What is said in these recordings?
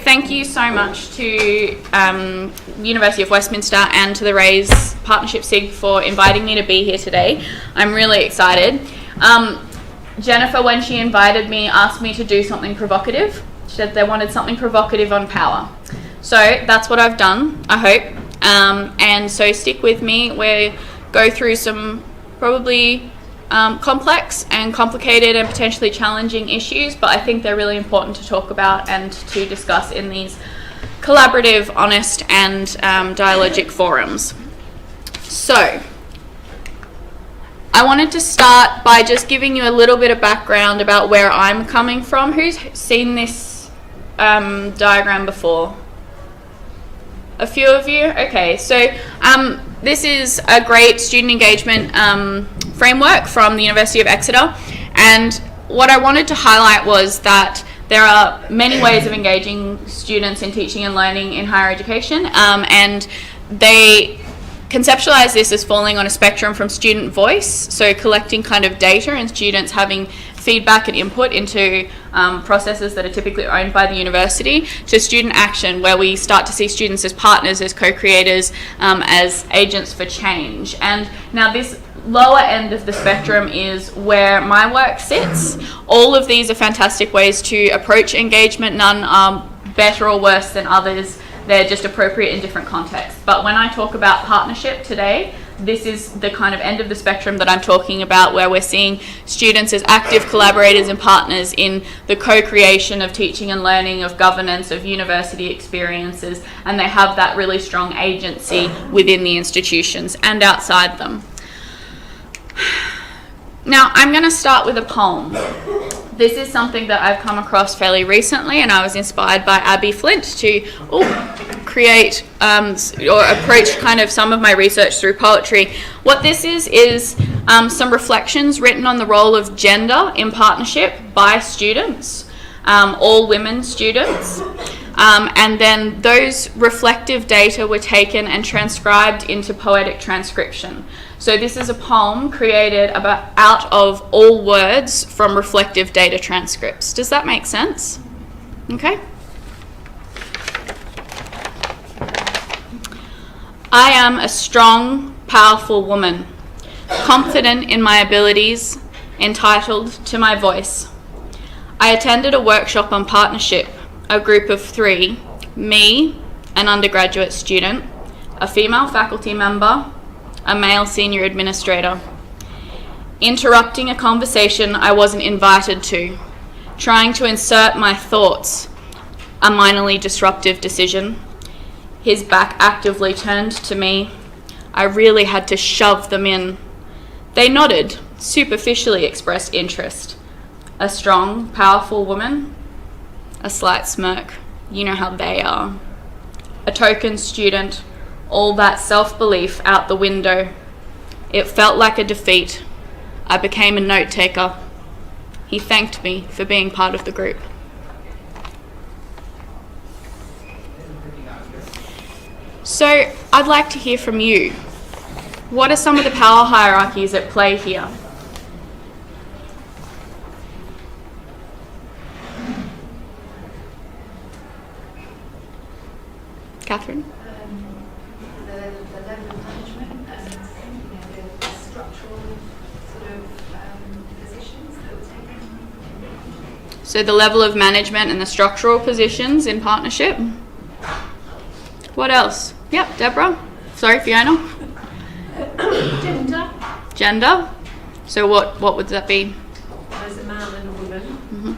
thank you so much to University of Westminster and to the Raise Partnership SIG for inviting me to be here today. I'm really excited. Jennifer, when she invited me, asked me to do something provocative. She said they wanted something provocative on power. So that's what I've done, I hope. And so stick with me. We'll go through some probably complex and complicated and potentially challenging issues, but I think they're really important to talk about and to discuss in these collaborative, honest and dialogic forums. So I wanted to start by just giving you a little bit of background about where I'm coming from. Who's seen this diagram before? A few of you? Okay, so this is a great student engagement framework from the University of Exeter, and what I wanted to highlight was that there are many ways of engaging students in teaching and learning in higher education, and they conceptualize this as falling on a spectrum from student voice, so collecting kind of data and students having feedback and input into processes that are typically owned by the university, to student action, where we start to see students as partners, as co-creators, as agents for change. And now this lower end of the spectrum is where my work sits. All of these are fantastic ways to approach engagement. None are better or worse than others. They're just appropriate in different contexts. But when I talk about partnership today, this is the kind of end of the spectrum that I'm talking about, where we're seeing students as active collaborators and partners in the co-creation of teaching and learning, of governance, of university experiences, and they have that really strong agency within the institutions and outside them. Now, I'm going to start with a poem. This is something that I've come across fairly recently, and I was inspired by Abby Flint to create or approach kind of some of my research through poetry. What this is some reflections written on the role of gender in partnership by students, all women students. And then those reflective data were taken and transcribed into poetic transcription. So this is a poem created out of all words from reflective data transcripts. Does that make sense? Okay. I am a strong, powerful woman, confident in my abilities, entitled to my voice. I attended a workshop on partnership, a group of 3, me, an undergraduate student, a female faculty member, a male senior administrator, interrupting a conversation I wasn't invited to, trying to insert my thoughts, a minorly disruptive decision. His back actively turned to me. I really had to shove them in. They nodded, superficially expressed interest. A strong, powerful woman, a slight smirk. You know how they are. A token student, all that self-belief out the window. It felt like a defeat. I became a note taker. He thanked me for being part of the group. So I'd like to hear from you. What are some of the power hierarchies at play here? Catherine? The level of management and the structural sort of positions that were taken. So the level of management and the structural positions in partnership. What else? Yep, Deborah. Sorry, Fiona. Gender. So what would that be? There's a man and a woman. Mm-hmm.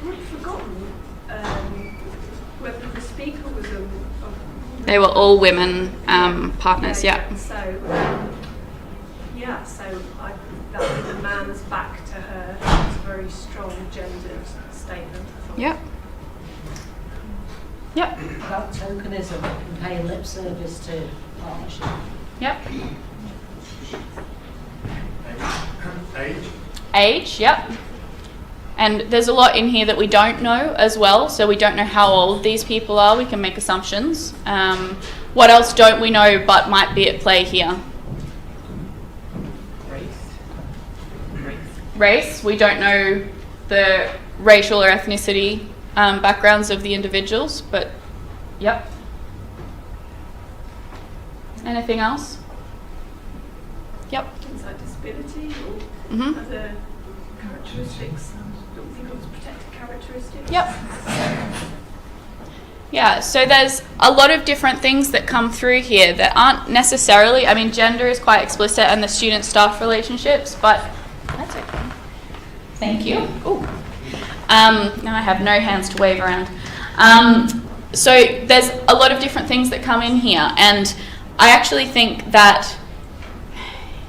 I've forgotten whether the speaker was a They were all women partners, yeah. So the man's back to her is a very strong gendered statement. Yep. Yep. About tokenism and paying lip service to partnership. Yep. Age, yep. And there's a lot in here that we don't know as well, so we don't know how old these people are. We can make assumptions. What else don't we know but might be at play here? Race. We don't know the racial or ethnicity backgrounds of the individuals, but yep. Anything else? Yep. Things like disability or Mm-hmm. other characteristics. I don't think it was protected characteristics. Yep. Yeah, so there's a lot of different things that come through here that aren't necessarily, I mean, gender is quite explicit and the student-staff relationships, but that's okay. Thank you. Ooh. Now I have no hands to wave around. So there's a lot of different things that come in here, and I actually think that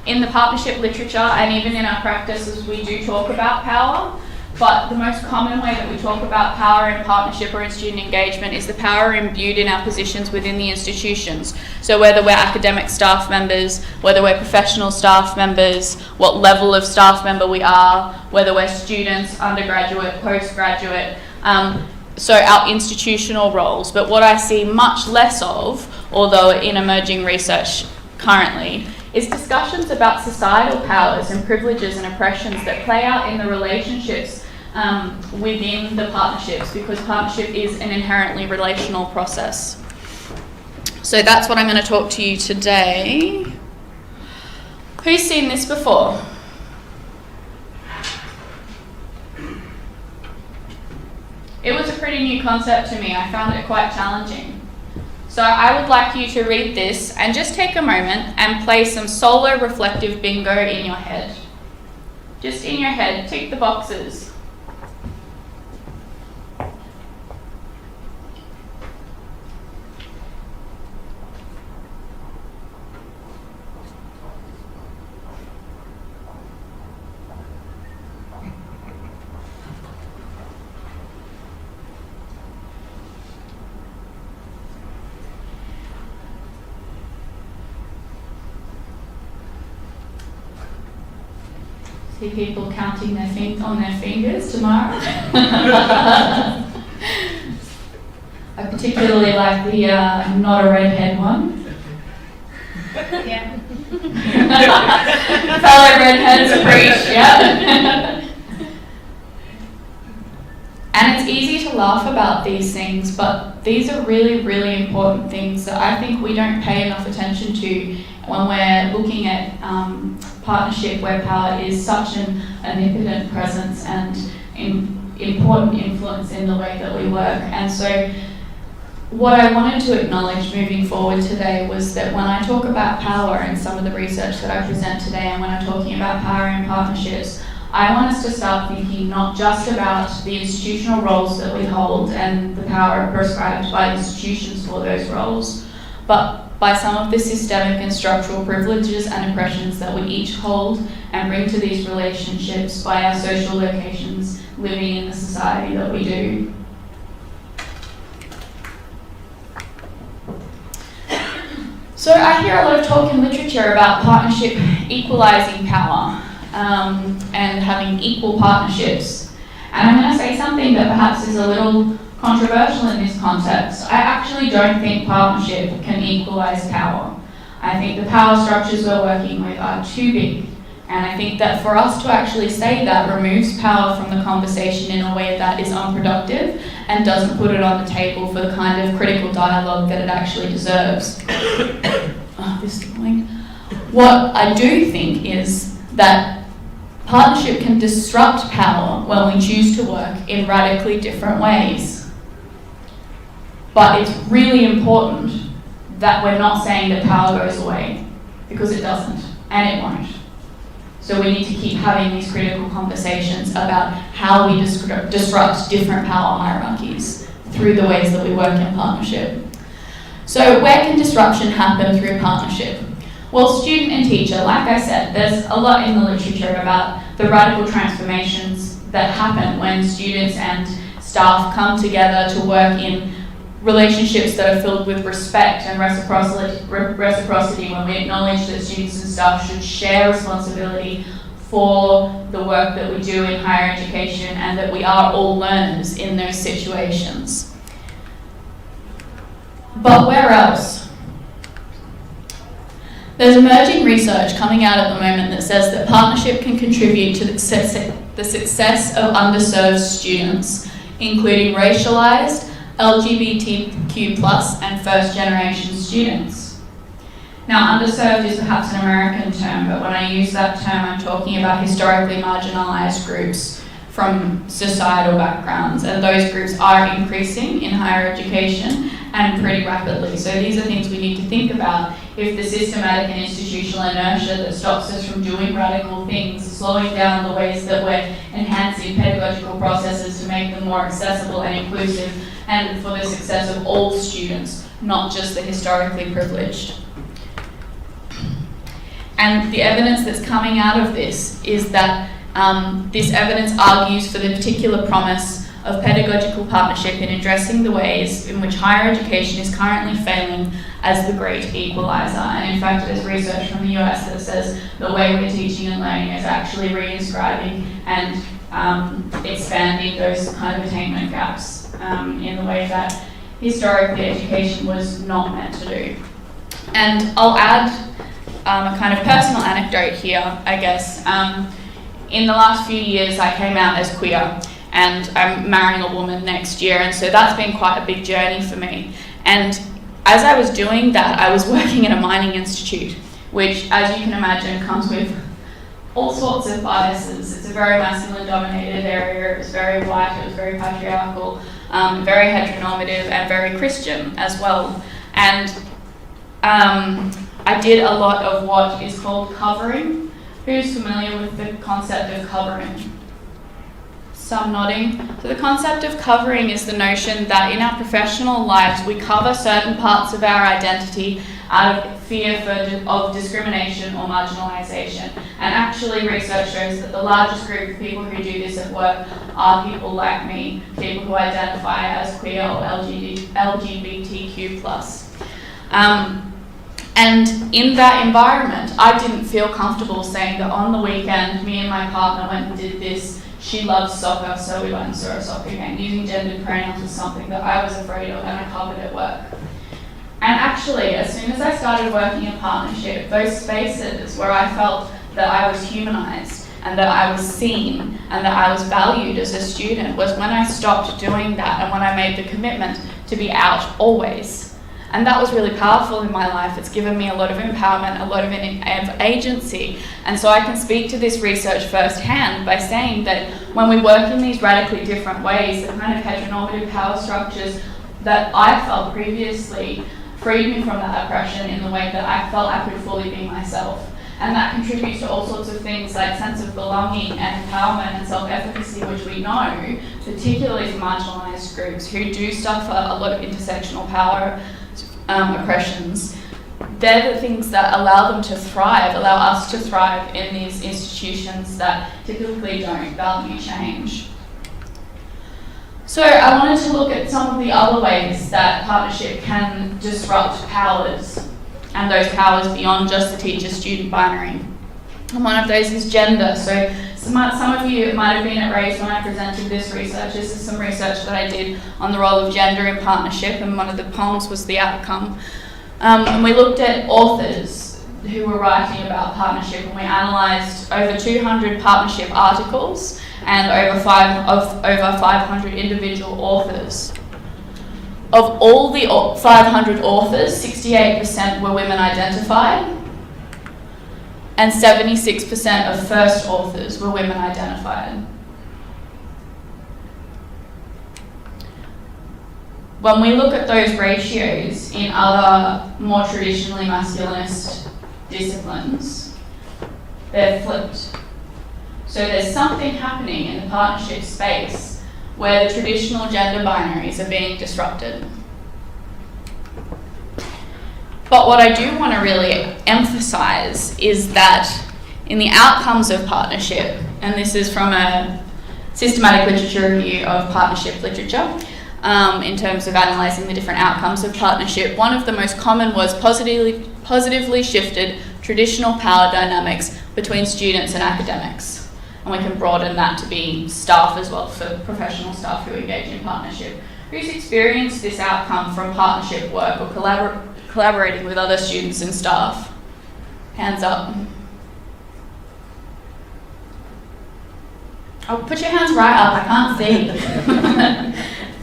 in the partnership literature and even in our practices we do talk about power, but the most common way that we talk about power in partnership or in student engagement is the power imbued in our positions within the institutions. So whether we're academic staff members, whether we're professional staff members, what level of staff member we are, whether we're students, undergraduate, postgraduate, so our institutional roles. But what I see much less of, although in emerging research currently, is discussions about societal powers and privileges and oppressions that play out in the relationships within the partnerships, because partnership is an inherently relational process. So that's what I'm going to talk to you today. Who's seen this before? It was a pretty new concept to me. I found it quite challenging. So I would like you to read this and just take a moment and play some solo reflective bingo in your head. Just in your head, tick the boxes. See people counting their on their fingers tomorrow. I particularly like the not a redhead one. Yeah. Fellow redheads preach, yeah. And it's easy to laugh about these things, but these are really, really important things that I think we don't pay enough attention to when we're looking at partnership, where power is such an omnipotent presence and important influence in the way that we work. And so what I wanted to acknowledge moving forward today was that when I talk about power and some of the research that I present today, and when I'm talking about power in partnerships, I want us to start thinking not just about the institutional roles that we hold and the power prescribed by institutions for those roles, but by some of the systemic and structural privileges and oppressions that we each hold and bring to these relationships by our social locations living in the society that we do. So I hear a lot of talk in literature about partnership equalising power and having equal partnerships. And I'm going to say something that perhaps is a little controversial in this context. I actually don't think partnership can equalise power. I think the power structures we're working with are too big. And I think that for us to actually say that removes power from the conversation in a way that is unproductive and doesn't put it on the table for the kind of critical dialogue that it actually deserves. Oh, this is annoying. What I do think is that partnership can disrupt power when we choose to work in radically different ways. But it's really important that we're not saying that power goes away, because it doesn't, and it won't. So we need to keep having these critical conversations about how we disrupt different power hierarchies through the ways that we work in partnership. So where can disruption happen through partnership? Well, student and teacher, like I said, there's a lot in the literature about the radical transformations that happen when students and staff come together to work in relationships that are filled with respect and reciprocity, when we acknowledge that students and staff should share responsibility for the work that we do in higher education and that we are all learners in those situations. But where else? There's emerging research coming out at the moment that says that partnership can contribute to the success of underserved students including racialized, LGBTQ+, and first-generation students. Now, underserved is perhaps an American term, but when I use that term, I'm talking about historically marginalized groups from societal backgrounds, and those groups are increasing in higher education and pretty rapidly. So these are things we need to think about if the systematic and institutional inertia that stops us from doing radical things, slowing down the ways that we're enhancing pedagogical processes to make them more accessible and inclusive, and for the success of all students, not just the historically privileged. And the evidence that's coming out of this is that this evidence argues for the particular promise of pedagogical partnership in addressing the ways in which higher education is currently failing as the great equalizer. And in fact, there's research from the US that says the way we're teaching and learning is actually reinscribing and expanding those kind of attainment gaps in the way that historically education was not meant to do. And I'll add a kind of personal anecdote here, I guess. In the last few years, I came out as queer, and I'm marrying a woman next year, and so that's been quite a big journey for me. And as I was doing that, I was working in a mining institute, which, as you can imagine, comes with all sorts of biases. It's a very masculine-dominated area. It was very white, it was very patriarchal, very heteronormative, and very Christian as well. And I did a lot of what is called covering. Who's familiar with the concept of covering? Some nodding. So the concept of covering is the notion that in our professional lives we cover certain parts of our identity out of fear of discrimination or marginalisation. And actually research shows that the largest group of people who do this at work are people like me, people who identify as queer or LGBTQ+. And in that environment, I didn't feel comfortable saying that on the weekend, me and my partner went and did this. She loves soccer, so we went and saw a soccer game. Using gendered pronouns was something that I was afraid of and I covered at work. And actually, as soon as I started working in partnership, those spaces where I felt that I was humanized and that I was seen and that I was valued as a student was when I stopped doing that and when I made the commitment to be out always. And that was really powerful in my life. It's given me a lot of empowerment, a lot of agency. And so I can speak to this research firsthand by saying that when we work in these radically different ways, the kind of heteronormative power structures that I felt previously freed me from that oppression in the way that I felt I could fully be myself. And that contributes to all sorts of things like sense of belonging and empowerment and self-efficacy, which we know, particularly for marginalised groups who do suffer a lot of intersectional power oppressions. They're the things that allow them to thrive, allow us to thrive in these institutions that typically don't value change. So I wanted to look at some of the other ways that partnership can disrupt powers, and those powers beyond just the teacher-student binary. And one of those is gender. So some of you might have been at Raise when I presented this research. This is some research that I did on the role of gender in partnership, and one of the poems was the outcome. And we looked at authors who were writing about partnership, and we analysed over 200 partnership articles and over 500 individual authors. Of all the 500 authors, 68% were women identified, and 76% of first authors were women identified. When we look at those ratios in other more traditionally masculinist disciplines, they're flipped. So there's something happening in the partnership space where the traditional gender binaries are being disrupted. But what I do want to really emphasize is that in the outcomes of partnership, and this is from a systematic literature review of partnership literature, in terms of analysing the different outcomes of partnership, one of the most common was positively shifted traditional power dynamics between students and academics. And we can broaden that to be staff as well, for professional staff who engage in partnership. Who's experienced this outcome from partnership work or collaborating with other students and staff? Hands up. Oh, put your hands right up, I can't see.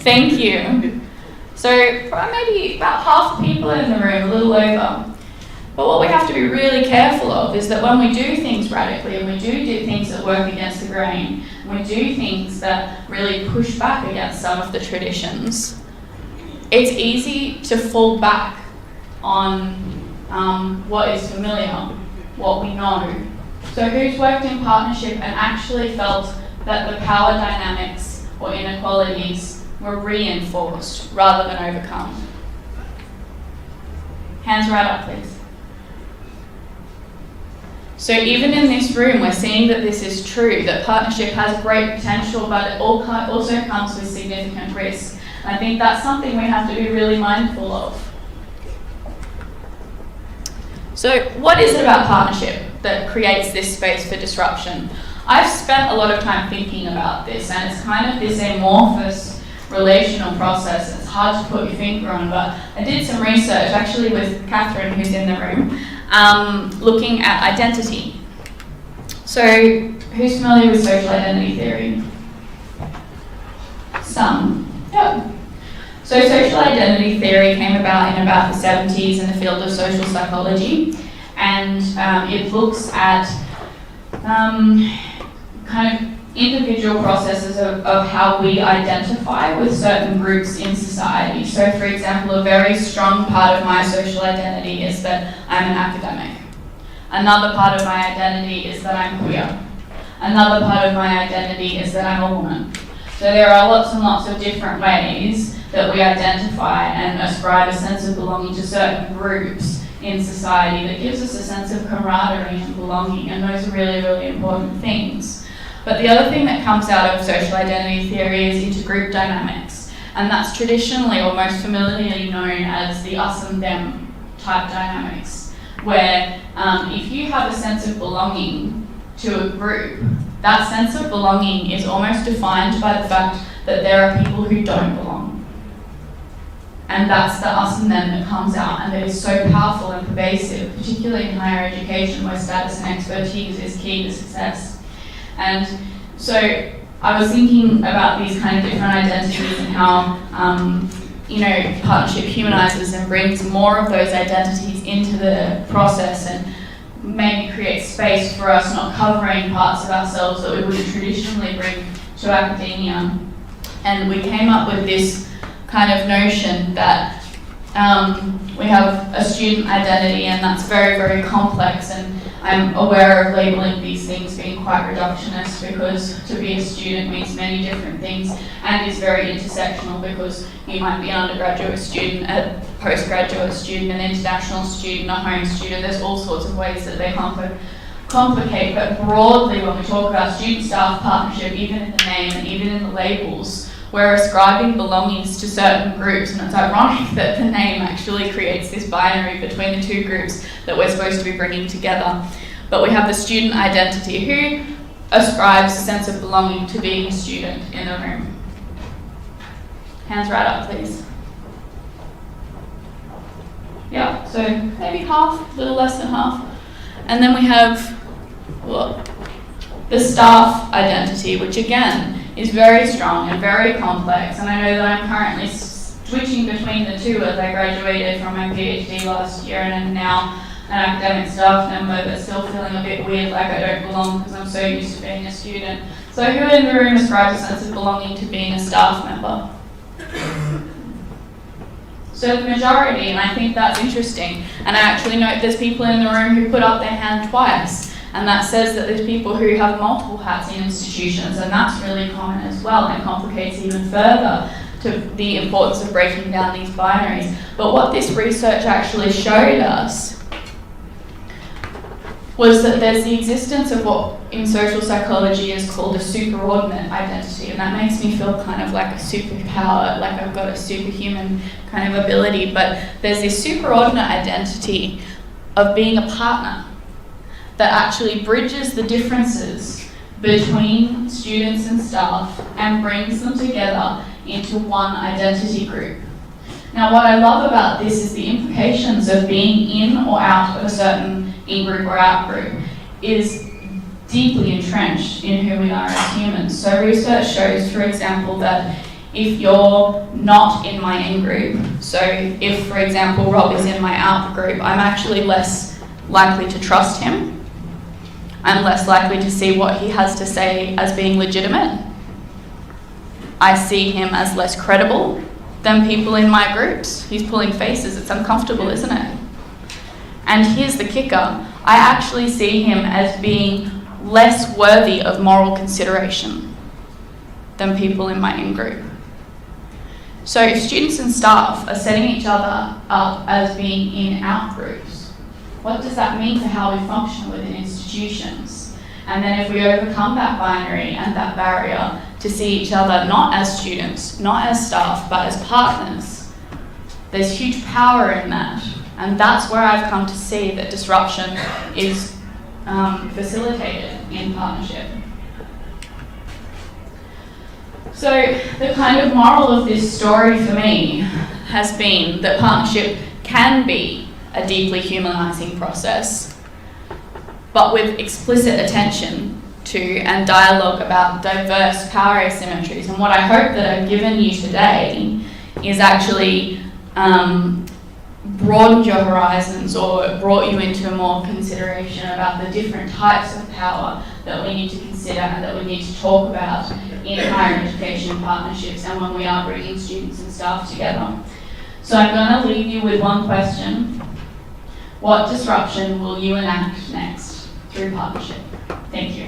Thank you. So maybe about half the people in the room, a little over. But what we have to be really careful of is that when we do things radically, and we do things that work against the grain, and we do things that really push back against some of the traditions, it's easy to fall back on what is familiar, what we know. So who's worked in partnership and actually felt that the power dynamics or inequalities were reinforced rather than overcome? Hands right up, please. So even in this room, we're seeing that this is true, that partnership has great potential, but it also comes with significant risk. And I think that's something we have to be really mindful of. So what is it about partnership that creates this space for disruption? I've spent a lot of time thinking about this, and it's kind of this amorphous relational process. It's hard to put your finger on, but I did some research actually with Catherine, who's in the room, looking at identity. So who's familiar with social identity theory? Some. Yep. So social identity theory came about in about the 70s in the field of social psychology, and it looks at kind of individual processes of how we identify with certain groups in society. So for example, a very strong part of my social identity is that I'm an academic. Another part of my identity is that I'm queer. Another part of my identity is that I'm a woman. So there are lots and lots of different ways that we identify and ascribe a sense of belonging to certain groups in society that gives us a sense of camaraderie and belonging, and those are really, really important things. But the other thing that comes out of social identity theory is intergroup dynamics, and that's traditionally or most familiarly known as the us and them type dynamics, where if you have a sense of belonging to a group, that sense of belonging is almost defined by the fact that there are people who don't belong. And that's the us and them that comes out, and that is so powerful and pervasive, particularly in higher education where status and expertise is key to success. And so I was thinking about these kind of different identities and how partnership humanizes and brings more of those identities into the process, and maybe creates space for us not covering parts of ourselves that we would traditionally bring to academia. And we came up with this kind of notion that we have a student identity, and that's very, very complex, and I'm aware of labeling these things being quite reductionist, because to be a student means many different things and is very intersectional, because you might be an undergraduate student, a postgraduate student, an international student, a home student. There's all sorts of ways that they complicate, but broadly when we talk about student-staff partnership, even in the name and even in the labels, we're ascribing belongings to certain groups, and it's ironic that the name actually creates this binary between the two groups that we're supposed to be bringing together. But we have the student identity, who ascribes a sense of belonging to being a student in the room. Hands right up, please. Yeah, so maybe half, a little less than half. And then we have the staff identity, which again is very strong and very complex, and I know that I'm currently switching between the two as I graduated from my PhD last year and am now an academic staff member, but still feeling a bit weird, like I don't belong because I'm so used to being a student. So who in the room ascribes a sense of belonging to being a staff member? So the majority, and I think that's interesting, and I actually note there's people in the room who put up their hand twice. And that says that there's people who have multiple hats in institutions, and that's really common as well, and complicates even further to the importance of breaking down these binaries. But what this research actually showed us was that there's the existence of what in social psychology is called a superordinate identity, and that makes me feel kind of like a superpower, like I've got a superhuman kind of ability. But there's this superordinate identity of being a partner that actually bridges the differences between students and staff and brings them together into one identity group. Now, what I love about this is the implications of being in or out of a certain in-group or out-group is deeply entrenched in who we are as humans. So research shows, for example, that if you're not in my in-group, so if, for example, Rob is in my out-group, I'm actually less likely to trust him. I'm less likely to see what he has to say as being legitimate. I see him as less credible than people in my groups. He's pulling faces, it's uncomfortable, isn't it? And here's the kicker, I actually see him as being less worthy of moral consideration than people in my in-group. So if students and staff are setting each other up as being in out-groups, what does that mean for how we function within institutions? And then if we overcome that binary and that barrier to see each other not as students, not as staff, but as partners, there's huge power in that. And that's where I've come to see that disruption is facilitated in partnership. So the kind of moral of this story for me has been that partnership can be a deeply humanising process, but with explicit attention to and dialogue about diverse power asymmetries. And what I hope that I've given you today is actually broadened your horizons or brought you into more consideration about the different types of power that we need to consider and that we need to talk about in higher education partnerships and when we are bringing students and staff together. So I'm going to leave you with one question. What disruption will you enact next through partnership? Thank you.